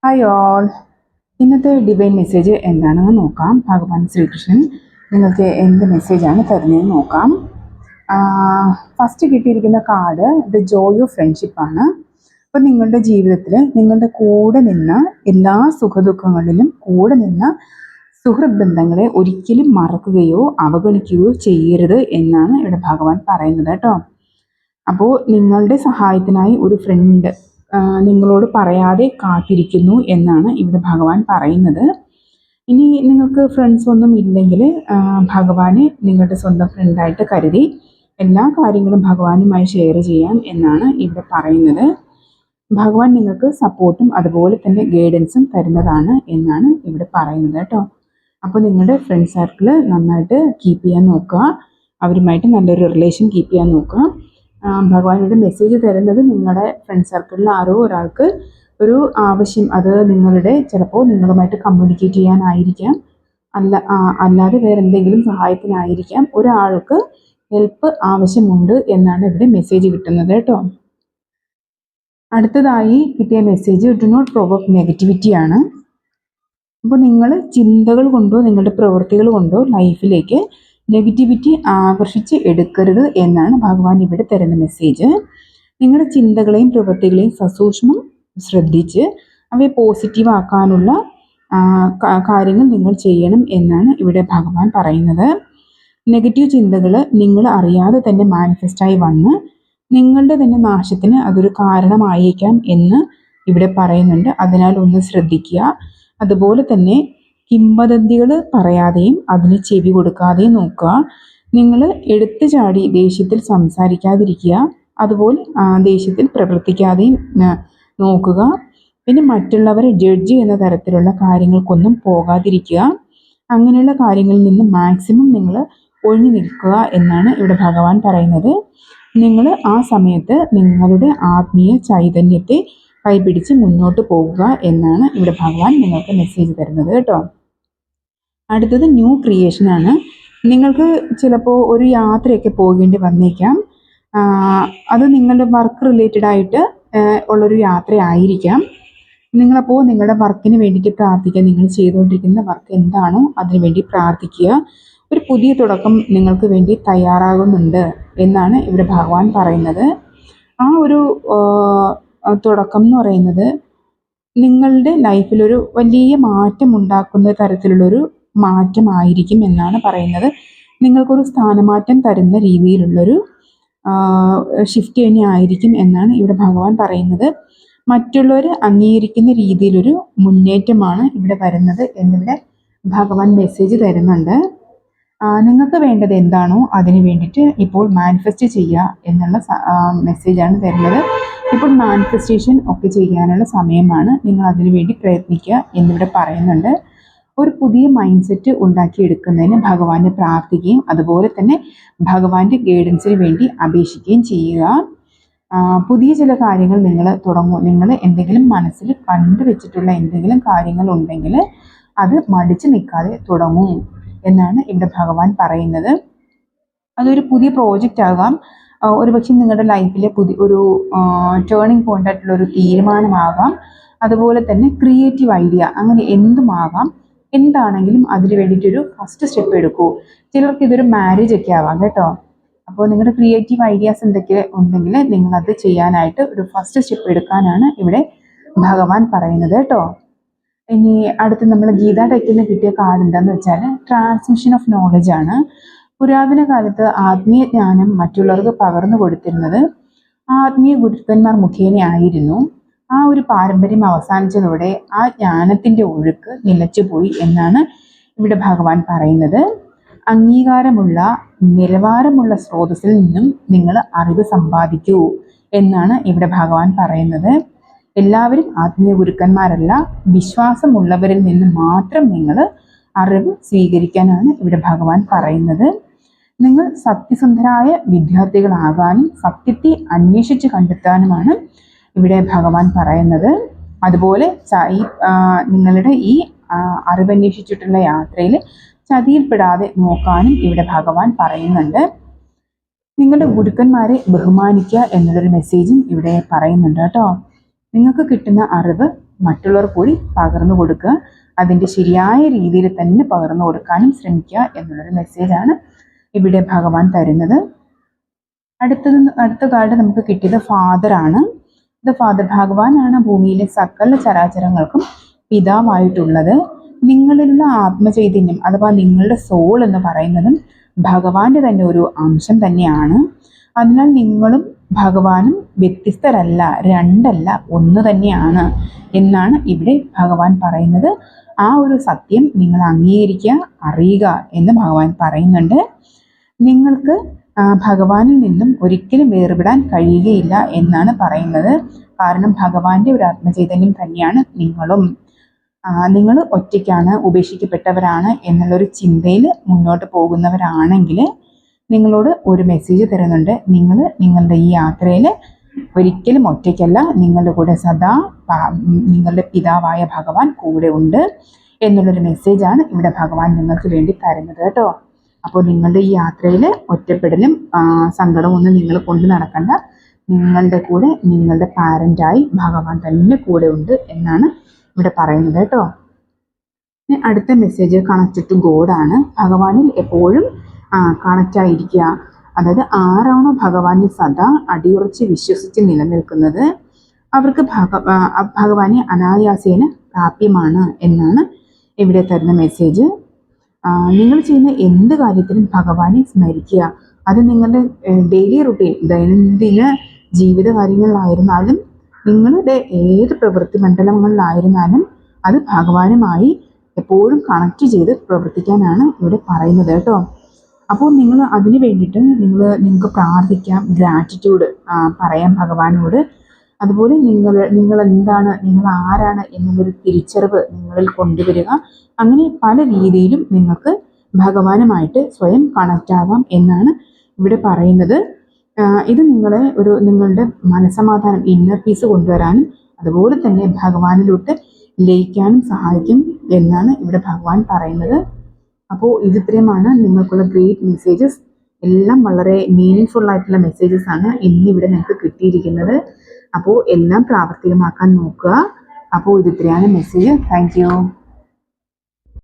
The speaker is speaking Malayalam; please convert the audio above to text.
Hi all. ഇന്നത്തെ ഡിവൈൻ മെസ്സേജ് എന്താണെന്ന് നോക്കാം. ഭഗവാൻ ശ്രീകൃഷ്ണൻ നിങ്ങൾക്ക് എന്ത് മെസ്സേജാണ് തരുന്നതെന്ന് നോക്കാം. ഫസ്റ്റ് കിട്ടിയിരിക്കുന്ന കാർഡ് ദ ജോയ് ഓഫ് ഫ്രണ്ട്ഷിപ്പാണ്. അപ്പം നിങ്ങളുടെ ജീവിതത്തിൽ നിങ്ങളുടെ കൂടെ നിന്ന എല്ലാ സുഖദുഃഖങ്ങളിലും കൂടെ നിന്ന സുഹൃത്ത് ബന്ധങ്ങളെ ഒരിക്കലും മറക്കുകയോ അവഗണിക്കുകയോ ചെയ്യരുത് എന്നാണ് ഇവിടെ ഭഗവാൻ പറയുന്നത് കേട്ടോ. അപ്പോൾ നിങ്ങളുടെ സഹായത്തിനായി ഒരു ഫ്രണ്ട് നിങ്ങളോട് പറയാതെ കാത്തിരിക്കുന്നു എന്നാണ് ഇവിടെ ഭഗവാൻ പറയുന്നത്. ഇനി നിങ്ങൾക്ക് ഫ്രണ്ട്സ് ഒന്നും ഇല്ലെങ്കിൽ ഭഗവാനെ നിങ്ങളുടെ സ്വന്തം ഫ്രണ്ടായിട്ട് കരുതി എല്ലാ കാര്യങ്ങളും ഭഗവാനുമായി ഷെയർ ചെയ്യാം എന്നാണ് ഇവിടെ പറയുന്നത്. ഭഗവാൻ നിങ്ങൾക്ക് സപ്പോർട്ടും അതുപോലെ തന്നെ ഗൈഡൻസും തരുന്നതാണ് എന്നാണ് ഇവിടെ പറയുന്നത് കേട്ടോ. അപ്പോൾ നിങ്ങളുടെ ഫ്രണ്ട് സർക്കിൾ നന്നായിട്ട് കീപ്പ് ചെയ്യാൻ നോക്കുക, അവരുമായിട്ട് നല്ലൊരു റിലേഷൻ കീപ്പ് ചെയ്യാൻ നോക്കുക. ഭഗവാനോട് മെസ്സേജ് തരുന്നത് നിങ്ങളുടെ ഫ്രണ്ട് സർക്കിളിൽ ആരോ ഒരാൾക്ക് ഒരു ആവശ്യം, അത് നിങ്ങളുടെ ചിലപ്പോൾ നിങ്ങളുമായിട്ട് കമ്മ്യൂണിക്കേറ്റ് ചെയ്യാനായിരിക്കാം, അല്ലാതെ വേറെ എന്തെങ്കിലും സഹായത്തിനായിരിക്കാം. ഒരാൾക്ക് ഹെൽപ്പ് ആവശ്യമുണ്ട് എന്നാണ് ഇവിടെ മെസ്സേജ് കിട്ടുന്നത് കേട്ടോ. അടുത്തതായി കിട്ടിയ മെസ്സേജ് ഡു നോട്ട് പ്രൊവോക്ക് നെഗറ്റിവിറ്റിയാണ്. അപ്പോൾ നിങ്ങൾ ചിന്തകൾ കൊണ്ടോ നിങ്ങളുടെ പ്രവൃത്തികൾ കൊണ്ടോ ലൈഫിലേക്ക് നെഗറ്റിവിറ്റി ആകർഷിച്ച് എടുക്കരുത് എന്നാണ് ഭഗവാൻ ഇവിടെ തരുന്ന മെസ്സേജ്. നിങ്ങളുടെ ചിന്തകളെയും പ്രവൃത്തികളെയും സസൂക്ഷ്മം ശ്രദ്ധിച്ച് അവയെ പോസിറ്റീവ് ആക്കാനുള്ള കാര്യങ്ങൾ നിങ്ങൾ ചെയ്യണം എന്നാണ് ഇവിടെ ഭഗവാൻ പറയുന്നത്. നെഗറ്റീവ് ചിന്തകൾ നിങ്ങൾ അറിയാതെ തന്നെ മാനിഫെസ്റ്റായി വന്ന് നിങ്ങളുടെ തന്നെ നാശത്തിന് അതൊരു കാരണമായേക്കാം എന്ന് ഇവിടെ പറയുന്നുണ്ട്. അതിനാൽ ഒന്ന് ശ്രദ്ധിക്കുക. അതുപോലെ തന്നെ കിംവദന്തികൾ പറയാതെയും അതിന് ചെവി കൊടുക്കാതെയും നോക്കുക. നിങ്ങൾ എടുത്തു ചാടി ദേഷ്യത്തിൽ സംസാരിക്കാതിരിക്കുക. അതുപോലെ ദേഷ്യത്തിൽ പ്രവർത്തിക്കാതെയും നോക്കുക. പിന്നെ മറ്റുള്ളവരെ ജഡ്ജ് ചെയ്യുന്ന തരത്തിലുള്ള കാര്യങ്ങൾക്കൊന്നും പോകാതിരിക്കുക. അങ്ങനെയുള്ള കാര്യങ്ങളിൽ നിന്ന് മാക്സിമം നിങ്ങൾ ഒഴിഞ്ഞു നിൽക്കുക എന്നാണ് ഇവിടെ ഭഗവാൻ പറയുന്നത്. നിങ്ങൾ ആ സമയത്ത് നിങ്ങളുടെ ആത്മീയ ചൈതന്യത്തെ കൈപിടിച്ച് മുന്നോട്ട് പോകുക എന്നാണ് ഇവിടെ ഭഗവാൻ നിങ്ങൾക്ക് മെസ്സേജ് തരുന്നത് കേട്ടോ. അടുത്തത് ന്യൂ ക്രിയേഷനാണ്. നിങ്ങൾക്ക് ചിലപ്പോൾ ഒരു യാത്രയൊക്കെ പോകേണ്ടി വന്നേക്കാം. അത് നിങ്ങളുടെ വർക്ക് റിലേറ്റഡ് ആയിട്ട് ഉള്ളൊരു യാത്രയായിരിക്കാം. നിങ്ങളപ്പോൾ നിങ്ങളുടെ വർക്കിന് വേണ്ടിയിട്ട് പ്രാർത്ഥിക്കുക. നിങ്ങൾ ചെയ്തുകൊണ്ടിരിക്കുന്ന വർക്ക് എന്താണോ അതിനു വേണ്ടി പ്രാർത്ഥിക്കുക. ഒരു പുതിയ തുടക്കം നിങ്ങൾക്ക് വേണ്ടി തയ്യാറാകുന്നുണ്ട് എന്നാണ് ഇവിടെ ഭഗവാൻ പറയുന്നത്. ആ ഒരു തുടക്കം എന്ന് പറയുന്നത് നിങ്ങളുടെ ലൈഫിലൊരു വലിയ മാറ്റം ഉണ്ടാക്കുന്ന തരത്തിലുള്ളൊരു മാറ്റമായിരിക്കും എന്നാണ് പറയുന്നത്. നിങ്ങൾക്കൊരു സ്ഥാനമാറ്റം തരുന്ന രീതിയിലുള്ളൊരു ഷിഫ്റ്റ് തന്നെ ആയിരിക്കും എന്നാണ് ഇവിടെ ഭഗവാൻ പറയുന്നത്. മറ്റുള്ളവർ അംഗീകരിക്കുന്ന രീതിയിലൊരു മുന്നേറ്റമാണ് ഇവിടെ വരുന്നത് എന്നിവിടെ ഭഗവാൻ മെസ്സേജ് തരുന്നുണ്ട്. നിങ്ങൾക്ക് വേണ്ടത് എന്താണോ അതിന് വേണ്ടിയിട്ട് ഇപ്പോൾ മാനിഫെസ്റ്റ് ചെയ്യുക എന്നുള്ള മെസ്സേജാണ് തരുന്നത്. ഇപ്പോൾ മാനിഫെസ്റ്റേഷൻ ഒക്കെ ചെയ്യാനുള്ള സമയമാണ്. നിങ്ങൾ അതിനു വേണ്ടി പ്രയത്നിക്കുക എന്നിവിടെ പറയുന്നുണ്ട്. ഒരു പുതിയ മൈൻഡ് സെറ്റ് ഉണ്ടാക്കിയെടുക്കുന്നതിന് ഭഗവാനെ പ്രാർത്ഥിക്കുകയും അതുപോലെ തന്നെ ഭഗവാന്റെ ഗൈഡൻസിന് വേണ്ടി അപേക്ഷിക്കുകയും ചെയ്യുക. പുതിയ ചില കാര്യങ്ങൾ നിങ്ങൾ എന്തെങ്കിലും മനസ്സിൽ കണ്ടുവച്ചിട്ടുള്ള എന്തെങ്കിലും കാര്യങ്ങൾ ഉണ്ടെങ്കിൽ അത് മടിച്ചു നിൽക്കാതെ തുടങ്ങൂ എന്നാണ് ഇവിടെ ഭഗവാൻ പറയുന്നത്. അതൊരു പുതിയ പ്രോജക്റ്റ് ആകാം, ഒരുപക്ഷെ നിങ്ങളുടെ ലൈഫിലെ ഒരു ടേണിംഗ് പോയിന്റ് ആയിട്ടുള്ള ഒരു തീരുമാനമാകാം, അതുപോലെ തന്നെ ക്രിയേറ്റീവ് ഐഡിയ, അങ്ങനെ എന്തുമാകാം. എന്താണെങ്കിലും അതിന് വേണ്ടിയിട്ടൊരു ഫസ്റ്റ് സ്റ്റെപ്പ് എടുക്കൂ. ചിലർക്ക് ഇതൊരു മാരേജ് ഒക്കെ ആവാം കേട്ടോ. അപ്പോൾ നിങ്ങളുടെ ക്രിയേറ്റീവ് ഐഡിയാസ് എന്തൊക്കെ ഉണ്ടെങ്കിൽ നിങ്ങളത് ചെയ്യാനായിട്ട് ഒരു ഫസ്റ്റ് സ്റ്റെപ്പ് എടുക്കാനാണ് ഇവിടെ ഭഗവാൻ പറയുന്നത് കേട്ടോ. ഇനി അടുത്ത് നമ്മൾ ഗീത ടെക്കിൽ നിന്ന് കിട്ടിയ കാർഡ് എന്താണെന്ന് വെച്ചാൽ ട്രാൻസ്മിഷൻ ഓഫ് നോളജ് ആണ്. പുരാതന കാലത്ത് ആത്മീയ ജ്ഞാനം മറ്റുള്ളവർക്ക് പകർന്നു കൊടുത്തിരുന്നത് ആത്മീയ ഗുരുക്കന്മാർ മുഖേന ആയിരുന്നു. ആ ഒരു പാരമ്പര്യം അവസാനിച്ചതോടെ ആ ജ്ഞാനത്തിൻ്റെ ഒഴുക്ക് നിലച്ചുപോയി എന്നാണ് ഇവിടെ ഭഗവാൻ പറയുന്നത്. അംഗീകാരമുള്ള നിലവാരമുള്ള സ്രോതസ്സിൽ നിന്നും നിങ്ങൾ അറിവ് സമ്പാദിക്കൂ എന്നാണ് ഇവിടെ ഭഗവാൻ പറയുന്നത്. എല്ലാവരും ആത്മീയ ഗുരുക്കന്മാരല്ല, വിശ്വാസമുള്ളവരിൽ നിന്ന് മാത്രം നിങ്ങൾ അറിവ് സ്വീകരിക്കാനാണ് ഇവിടെ ഭഗവാൻ പറയുന്നത്. നിങ്ങൾ സത്യസന്ധരായ വിദ്യാർത്ഥികളാകാനും സത്യത്തെ അന്വേഷിച്ച് കണ്ടെത്താനുമാണ് ഇവിടെ ഭഗവാൻ പറയുന്നത്. അതുപോലെ നിങ്ങളുടെ ഈ അറിവന്വേഷിച്ചിട്ടുള്ള യാത്രയിൽ ചതിയിൽപ്പെടാതെ നോക്കാനും ഇവിടെ ഭഗവാൻ പറയുന്നുണ്ട്. നിങ്ങളുടെ ഗുരുക്കന്മാരെ ബഹുമാനിക്കുക എന്നുള്ളൊരു മെസ്സേജും ഇവിടെ പറയുന്നുണ്ട് കേട്ടോ. നിങ്ങൾക്ക് കിട്ടുന്ന അറിവ് മറ്റുള്ളവർ കൂടി പകർന്നു കൊടുക്കുക. അതിൻ്റെ ശരിയായ രീതിയിൽ തന്നെ പകർന്നു കൊടുക്കാനും ശ്രമിക്കുക എന്നുള്ളൊരു മെസ്സേജാണ് ഇവിടെ ഭഗവാൻ തരുന്നത്. അടുത്ത കാർഡ് നമുക്ക് കിട്ടിയത് ഫാദറാണ്. ഇത് ഫാദർ ഭഗവാനാണ് ഭൂമിയിലെ സകല ചരാചരങ്ങൾക്കും പിതാവായിട്ടുള്ളത്. നിങ്ങളിലുള്ള ആത്മചൈതന്യം അഥവാ നിങ്ങളുടെ സോൾ എന്ന് പറയുന്നതും ഭഗവാന്റെ തന്നെ ഒരു അംശം തന്നെയാണ്. അതിനാൽ നിങ്ങളും ഭഗവാനും വ്യത്യസ്തരല്ല, രണ്ടല്ല, ഒന്ന് തന്നെയാണ് എന്നാണ് ഇവിടെ ഭഗവാൻ പറയുന്നത്. ആ ഒരു സത്യം നിങ്ങൾ അംഗീകരിക്കുക, അറിയുക എന്ന് ഭഗവാൻ പറയുന്നുണ്ട്. നിങ്ങൾക്ക് ഭഗവാനിൽ നിന്നും ഒരിക്കലും വേർപെടാൻ കഴിയുകയില്ല എന്നാണ് പറയുന്നത്. കാരണം ഭഗവാന്റെ ഒരു ആത്മചൈതന്യം തന്നെയാണ് നിങ്ങളും. നിങ്ങൾ ഒറ്റയ്ക്കാണ്, ഉപേക്ഷിക്കപ്പെട്ടവരാണ് എന്നുള്ളൊരു ചിന്തയിൽ മുന്നോട്ട് പോകുന്നവരാണെങ്കിൽ നിങ്ങളോട് ഒരു മെസ്സേജ് തരുന്നുണ്ട്. നിങ്ങൾ നിങ്ങളുടെ ഈ യാത്രയിൽ ഒരിക്കലും ഒറ്റയ്ക്കല്ല, നിങ്ങളുടെ കൂടെ സദാ നിങ്ങളുടെ പിതാവായ ഭഗവാൻ കൂടെ ഉണ്ട് എന്നുള്ളൊരു മെസ്സേജാണ് ഇവിടെ ഭഗവാൻ നിങ്ങൾക്ക് വേണ്ടി തരുന്നത് കേട്ടോ. അപ്പോൾ നിങ്ങളുടെ ഈ യാത്രയിൽ ഒറ്റപ്പെടലും സങ്കടവും ഒന്നും നിങ്ങൾ കൊണ്ട് നടക്കണ്ട. നിങ്ങളുടെ കൂടെ നിങ്ങളുടെ പാരൻ്റായി ഭഗവാൻ തന്നെ കൂടെ ഉണ്ട് എന്നാണ് ഇവിടെ പറയുന്നത് കേട്ടോ. അടുത്ത മെസ്സേജ് കണക്റ്റഡ് ടു ഗോഡാണ്. ഭഗവാനിൽ എപ്പോഴും കണക്റ്റായിരിക്കുക. അതായത് ആരാണോ ഭഗവാനിൽ സദാ അടിയുറച്ച് വിശ്വസിച്ച് നിലനിൽക്കുന്നത് അവർക്ക് ഭഗവാനെ അനായാസേന പ്രാപ്യമാണ് എന്നാണ് ഇവിടെ തരുന്ന മെസ്സേജ്. നിങ്ങൾ ചെയ്യുന്ന എന്ത് കാര്യത്തിലും ഭഗവാനെ സ്മരിക്കുക. അത് നിങ്ങളുടെ ഡെയിലി റുട്ടീൻ, ദൈനംദിന ജീവിത കാര്യങ്ങളിലായിരുന്നാലും നിങ്ങളുടെ ഏത് പ്രവൃത്തി മണ്ഡലങ്ങളിലായിരുന്നാലും അത് ഭഗവാനുമായി എപ്പോഴും കണക്ട് ചെയ്ത് പ്രവർത്തിക്കാനാണ് ഇവിടെ പറയുന്നത് കേട്ടോ. അപ്പോൾ നിങ്ങൾ അതിന് വേണ്ടിയിട്ട് നിങ്ങൾക്ക് പ്രാർത്ഥിക്കാം, ഗ്രാറ്റിറ്റ്യൂഡ് പറയാം ഭഗവാനോട്. അതുപോലെ നിങ്ങൾ എന്താണ്, നിങ്ങൾ ആരാണ് എന്നുള്ളൊരു തിരിച്ചറിവ് നിങ്ങളിൽ കൊണ്ടുവരിക. അങ്ങനെ പല രീതിയിലും നിങ്ങൾക്ക് ഭഗവാനുമായിട്ട് സ്വയം കണക്റ്റ് ആകാം എന്നാണ് ഇവിടെ പറയുന്നത്. ഇത് നിങ്ങളുടെ മനസ്സമാധാനം, ഇന്നർ പീസ് കൊണ്ടുവരാനും അതുപോലെ തന്നെ ഭഗവാനിലോട്ട് ലയിക്കാനും സഹായിക്കും എന്നാണ് ഇവിടെ ഭഗവാൻ പറയുന്നത്. അപ്പോൾ ഇതിത്രയുമാണ് നിങ്ങൾക്കുള്ള ഗ്രേറ്റ് മെസ്സേജസ്. എല്ലാം വളരെ മീനിങ് ഫുൾ ആയിട്ടുള്ള മെസ്സേജസ് ആണ് ഇന്നിവിടെ നിങ്ങൾക്ക് കിട്ടിയിരിക്കുന്നത്. അപ്പോൾ എല്ലാം പ്രാവർത്തികമാക്കാൻ നോക്കുക. അപ്പോൾ ഇതിത്രയാണ് മെസ്സേജ്. Thank you.